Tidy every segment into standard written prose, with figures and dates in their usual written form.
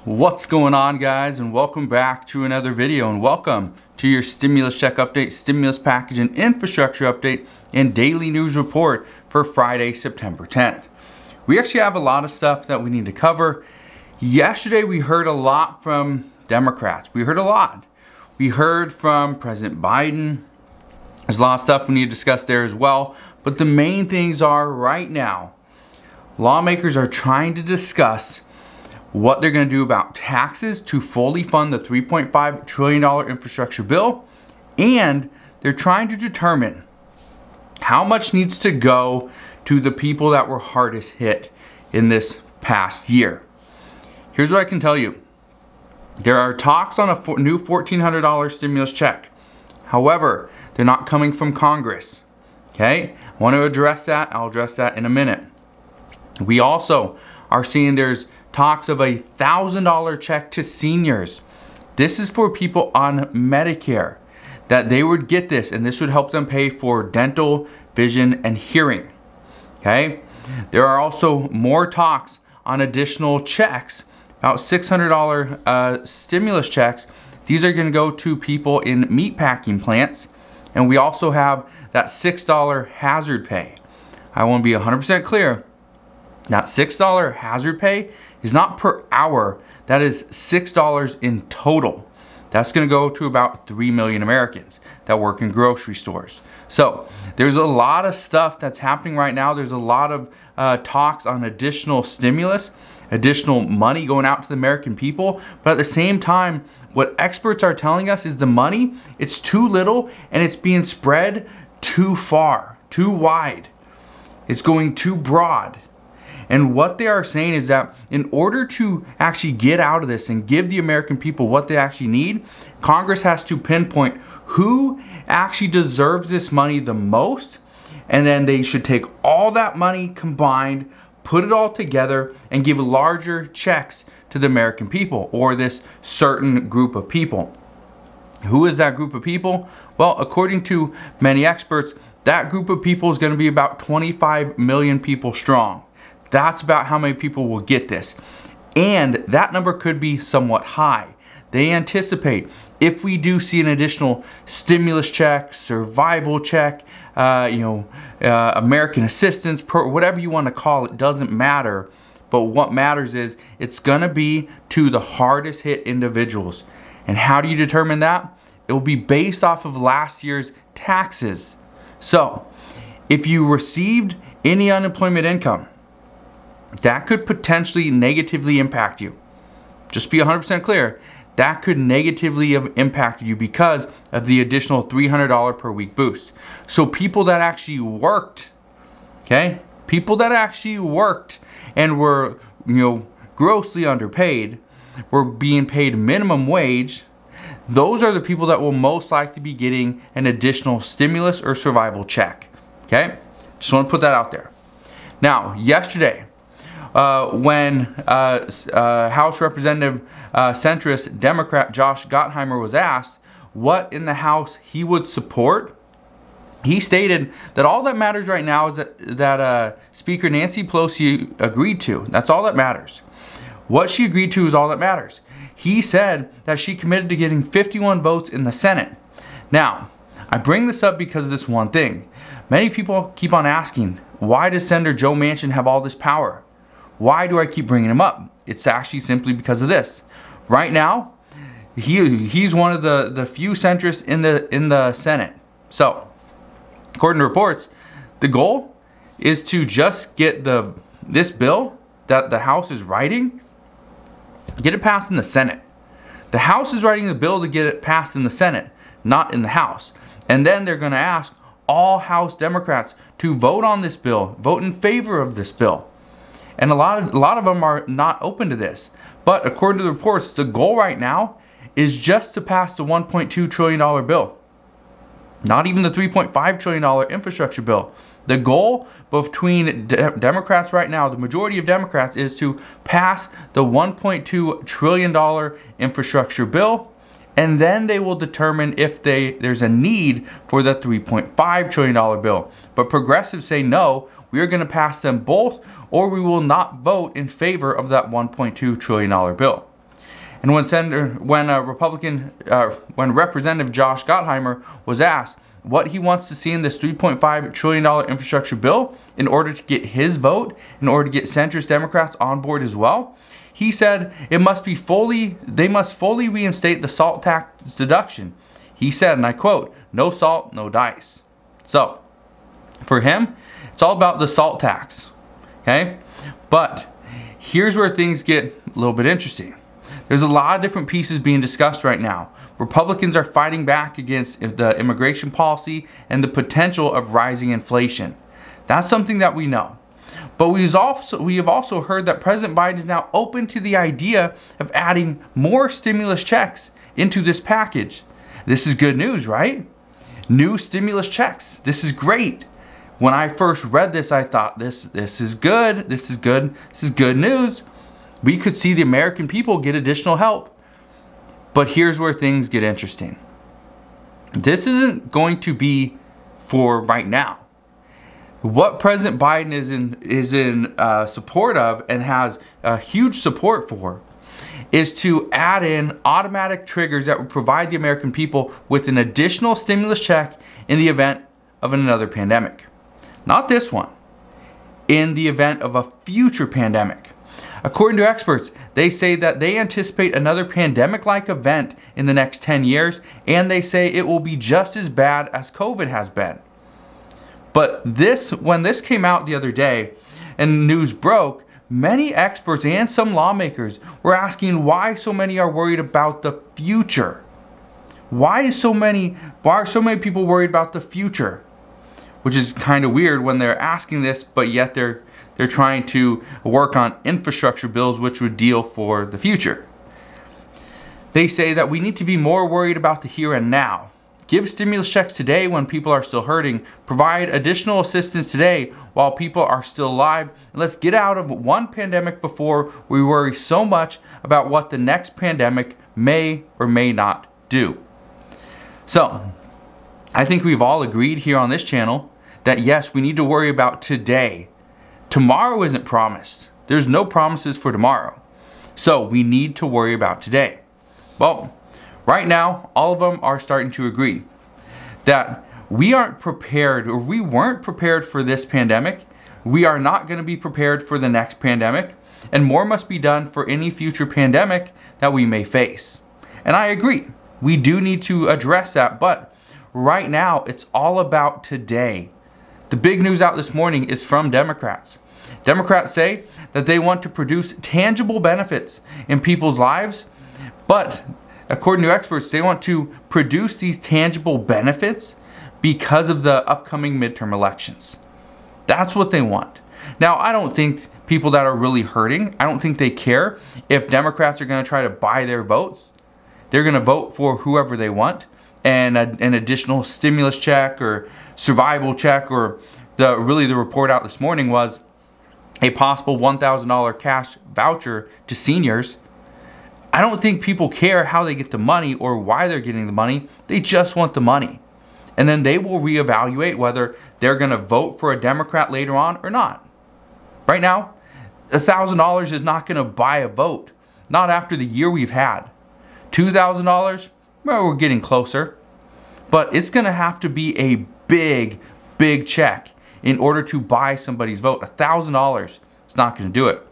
What's going on, guys, and welcome back to another video, and welcome to your stimulus check update, stimulus package and infrastructure update and daily news report for Friday, September 10th. We actually have a lot of stuff that we need to cover. Yesterday we heard a lot from Democrats. We heard a lot. We heard from President Biden. There's a lot of stuff we need to discuss there as well, but the main things are right now, lawmakers are trying to discuss what they're going to do about taxes to fully fund the $3.5 trillion infrastructure bill, and they're trying to determine how much needs to go to the people that were hardest hit in this past year. Here's what I can tell you. There are talks on a new $1,400 stimulus check. However, they're not coming from Congress. Okay? I want to address that. I'll address that in a minute. We also are seeing there's talks of a $1,000 check to seniors. This is for people on Medicare, that they would get this, and this would help them pay for dental, vision, and hearing. Okay? There are also more talks on additional checks, about $600 stimulus checks. These are going to go to people in meatpacking plants, and we also have that $6 hazard pay. I want to be 100% clear. That $6 hazard pay is not per hour. That is $6 in total. That's going to go to about 3 million Americans that work in grocery stores. So there's a lot of stuff that's happening right now. There's a lot of talks on additional stimulus, additional money going out to the American people. But at the same time, what experts are telling us is the money, it's too little and it's being spread too far, too wide. It's going too broad. And what they are saying is that in order to actually get out of this and give the American people what they actually need, Congress has to pinpoint who actually deserves this money the most, and then they should take all that money combined, put it all together, and give larger checks to the American people, or this certain group of people. Who is that group of people? Well, according to many experts, that group of people is going to be about 25 million people strong. That's about how many people will get this. And that number could be somewhat high. They anticipate if we do see an additional stimulus check, survival check, American assistance, whatever you want to call it, doesn't matter. But what matters is it's going to be to the hardest hit individuals. And how do you determine that? It will be based off of last year's taxes. So if you received any unemployment income, that could potentially negatively impact you. Just be 100% clear. That could negatively have impacted you because of the additional $300 per week boost. So people that actually worked, okay? People that actually worked and were, grossly underpaid, were being paid minimum wage, those are the people that will most likely be getting an additional stimulus or survival check, okay? Just want to put that out there. Now, yesterday, when House Representative centrist Democrat Josh Gottheimer was asked what in the House he would support, he stated that all that matters right now is that Speaker Nancy Pelosi agreed to. That's all that matters. What she agreed to is all that matters. He said that she committed to getting 51 votes in the Senate. Now, I bring this up because of this one thing. Many people keep on asking, why does Senator Joe Manchin have all this power? Why do I keep bringing him up? It's actually simply because of this. Right now, he's one of the few centrists in the Senate. So, according to reports, the goal is to just get this bill that the House is writing, get it passed in the Senate. The House is writing the bill to get it passed in the Senate, not in the House. And then they're going to ask all House Democrats to vote on this bill, vote in favor of this bill. And a lot of them are not open to this. But according to the reports, the goal right now is just to pass the $1.2 trillion bill. Not even the $3.5 trillion infrastructure bill. The goal between Democrats right now, the majority of Democrats, is to pass the $1.2 trillion infrastructure bill. And then they will determine if there's a need for the $3.5 trillion bill. But progressives say no, we are going to pass them both, or we will not vote in favor of that $1.2 trillion bill. And when Representative Josh Gottheimer was asked what he wants to see in this $3.5 trillion infrastructure bill in order to get his vote, in order to get centrist Democrats on board as well, he said they must fully reinstate the salt tax deduction. He said, and I quote, "No salt, no dice." So, for him, it's all about the salt tax, okay? But here's where things get a little bit interesting. There's a lot of different pieces being discussed right now. Republicans are fighting back against the immigration policy and the potential of rising inflation. That's something that we know. But we have also heard that President Biden is now open to the idea of adding more stimulus checks into this package. This is good news, right? New stimulus checks. This is great. When I first read this, I thought this is good. This is good. This is good news. We could see the American people get additional help. But here's where things get interesting. This isn't going to be for right now. What President Biden is in support of and has a huge support for is to add in automatic triggers that would provide the American people with an additional stimulus check in the event of another pandemic. Not this one. In the event of a future pandemic. According to experts, they say that they anticipate another pandemic-like event in the next 10 years, and they say it will be just as bad as COVID has been. But when this came out the other day and news broke, many experts and some lawmakers were asking why so many are worried about the future. Why are so many people worried about the future? Which is kind of weird when they're asking this, but yet they're trying to work on infrastructure bills which would deal for the future. They say that we need to be more worried about the here and now. Give stimulus checks today when people are still hurting. Provide additional assistance today while people are still alive. And let's get out of one pandemic before we worry so much about what the next pandemic may or may not do. So, I think we've all agreed here on this channel that yes, we need to worry about today. Tomorrow isn't promised. There's no promises for tomorrow. So we need to worry about today. Well, right now, all of them are starting to agree that we aren't prepared, or we weren't prepared for this pandemic. We are not going to be prepared for the next pandemic, and more must be done for any future pandemic that we may face. And I agree. We do need to address that, but right now, it's all about today. The big news out this morning is from Democrats. Democrats say that they want to produce tangible benefits in people's lives, but according to experts, they want to produce these tangible benefits because of the upcoming midterm elections. That's what they want. Now, I don't think people that are really hurting, I don't think they care if Democrats are going to try to buy their votes. They're going to vote for whoever they want. And an additional stimulus check or survival check, or the report out this morning was a possible $1,000 cash voucher to seniors. I don't think people care how they get the money or why they're getting the money. They just want the money. And then they will reevaluate whether they're going to vote for a Democrat later on or not. Right now, $1,000 is not going to buy a vote. Not after the year we've had. $2,000? Well, we're getting closer. But it's going to have to be a big, big check in order to buy somebody's vote. $1,000 is not going to do it.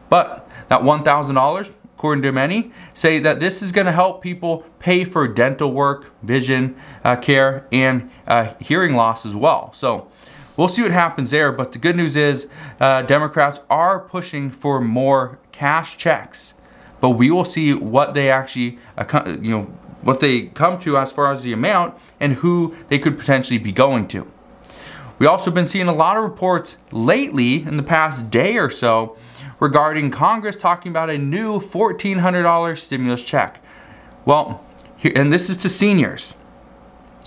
But that $1,000, according to many, say that this is going to help people pay for dental work, vision care, and hearing loss as well. So we'll see what happens there. But the good news is Democrats are pushing for more cash checks. But we will see what they actually, what they come to as far as the amount and who they could potentially be going to. We also been seeing a lot of reports lately in the past day or so regarding Congress talking about a new $1,400 stimulus check. Well, and this is to seniors.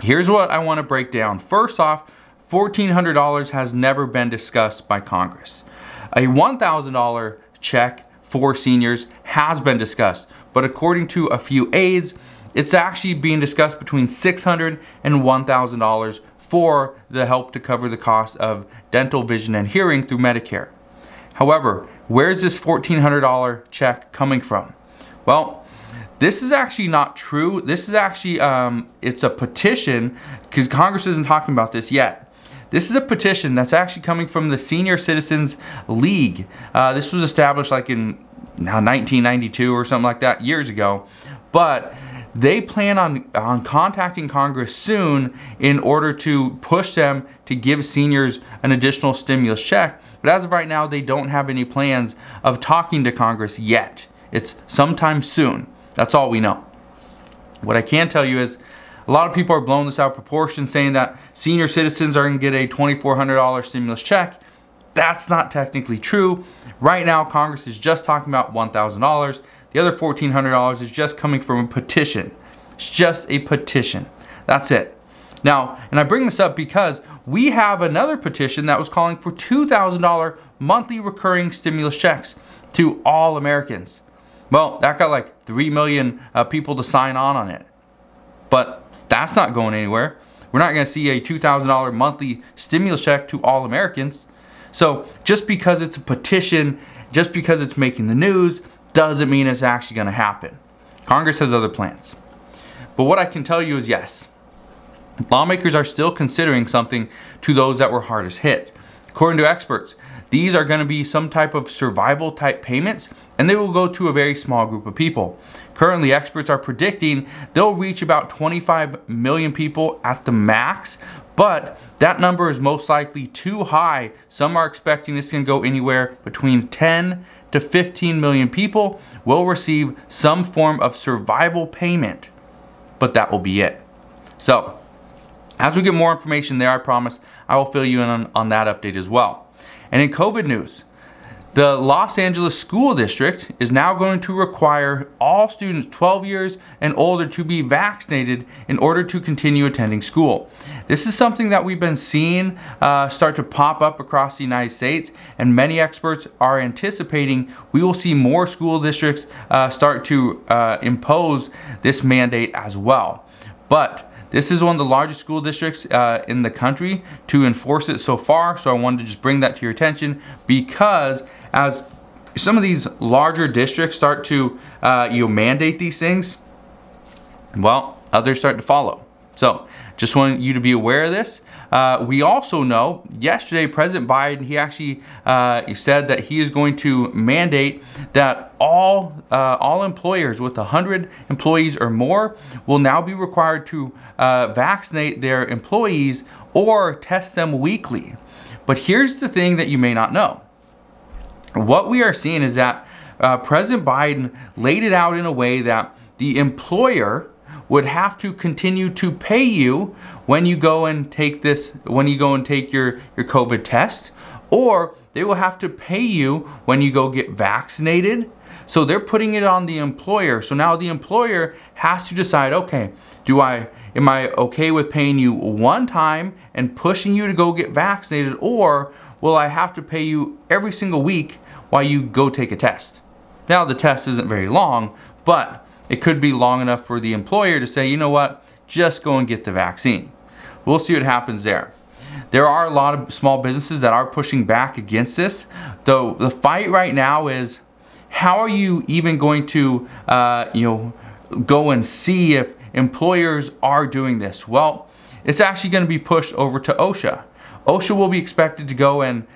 Here's what I want to break down. First off, $1,400 has never been discussed by Congress. A $1,000 check for seniors has been discussed, but according to a few aides, it's actually being discussed between $600 and $1,000 for the help to cover the cost of dental, vision, and hearing through Medicare. However, where's this $1,400 check coming from? Well, this is actually not true. This is actually, it's a petition, because Congress isn't talking about this yet. This is a petition that's actually coming from the Senior Citizens League. This was established like in 1992 or something like that, years ago. But they plan on contacting Congress soon in order to push them to give seniors an additional stimulus check. But as of right now, they don't have any plans of talking to Congress yet. It's sometime soon. That's all we know. What I can tell you is a lot of people are blowing this out of proportion, saying that senior citizens are going to get a $2,400 stimulus check. That's not technically true. Right now, Congress is just talking about $1,000. The other $1,400 is just coming from a petition. It's just a petition. That's it. Now, and I bring this up because we have another petition that was calling for $2,000 monthly recurring stimulus checks to all Americans. Well, that got like 3 million people to sign on it. But that's not going anywhere. We're not going to see a $2,000 monthly stimulus check to all Americans. So just because it's a petition, just because it's making the news, doesn't mean it's actually going to happen. Congress has other plans. But what I can tell you is yes, lawmakers are still considering something to those that were hardest hit. According to experts, these are going to be some type of survival type payments, and they will go to a very small group of people. Currently, experts are predicting they'll reach about 25 million people at the max, but that number is most likely too high. Some are expecting this can go anywhere between 10 to 15 million people will receive some form of survival payment, but that will be it. So, as we get more information there, I promise I will fill you in on that update as well. And in COVID news, the Los Angeles School District is now going to require all students 12 years and older to be vaccinated in order to continue attending school. This is something that we've been seeing start to pop up across the United States, and many experts are anticipating we will see more school districts start to impose this mandate as well. But this is one of the largest school districts in the country to enforce it so far, so I wanted to just bring that to your attention, because as some of these larger districts start to mandate these things, well, others start to follow. So just want you to be aware of this. We also know yesterday President Biden, he actually he said that he is going to mandate that all employers with 100 employees or more will now be required to vaccinate their employees or test them weekly. But here's the thing that you may not know. What we are seeing is that President Biden laid it out in a way that the employer would have to continue to pay you when you go and take your COVID test, or they will have to pay you when you go get vaccinated. So they're putting it on the employer. So now the employer has to decide, okay, am I okay with paying you one time and pushing you to go get vaccinated, or will I have to pay you every single week while you go take a test? Now the test isn't very long, but it could be long enough for the employer to say, you know what, just go and get the vaccine. We'll see what happens there. There are a lot of small businesses that are pushing back against this, though the fight right now is, how are you even going to go and see if employers are doing this? Well, it's actually going to be pushed over to OSHA. OSHA will be expected to go and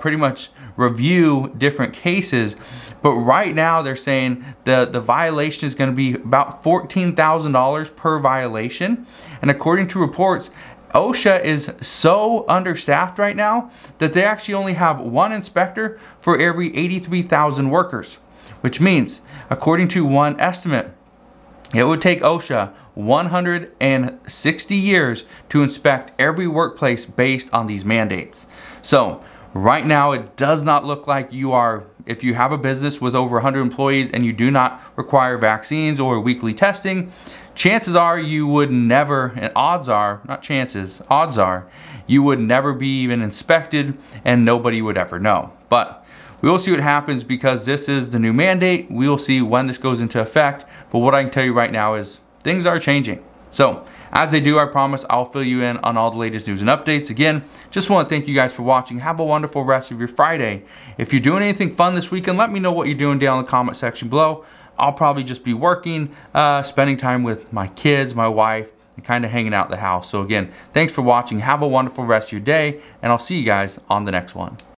pretty much review different cases, but right now they're saying the violation is going to be about $14,000 per violation, and according to reports, OSHA is so understaffed right now that they actually only have one inspector for every 83,000 workers, which means, according to one estimate, it would take OSHA 160 years to inspect every workplace based on these mandates. So right now it does not look like if you have a business with over 100 employees and you do not require vaccines or weekly testing, chances are you would never, and odds are, not chances, odds are, you would never be even inspected and nobody would ever know. But we will see what happens, because this is the new mandate. We will see when this goes into effect. But what I can tell you right now is things are changing. So as they do, I promise I'll fill you in on all the latest news and updates. Again, just want to thank you guys for watching. Have a wonderful rest of your Friday. If you're doing anything fun this weekend, let me know what you're doing down in the comment section below. I'll probably just be working, spending time with my kids, my wife, and kind of hanging out at the house. So again, thanks for watching. Have a wonderful rest of your day, and I'll see you guys on the next one.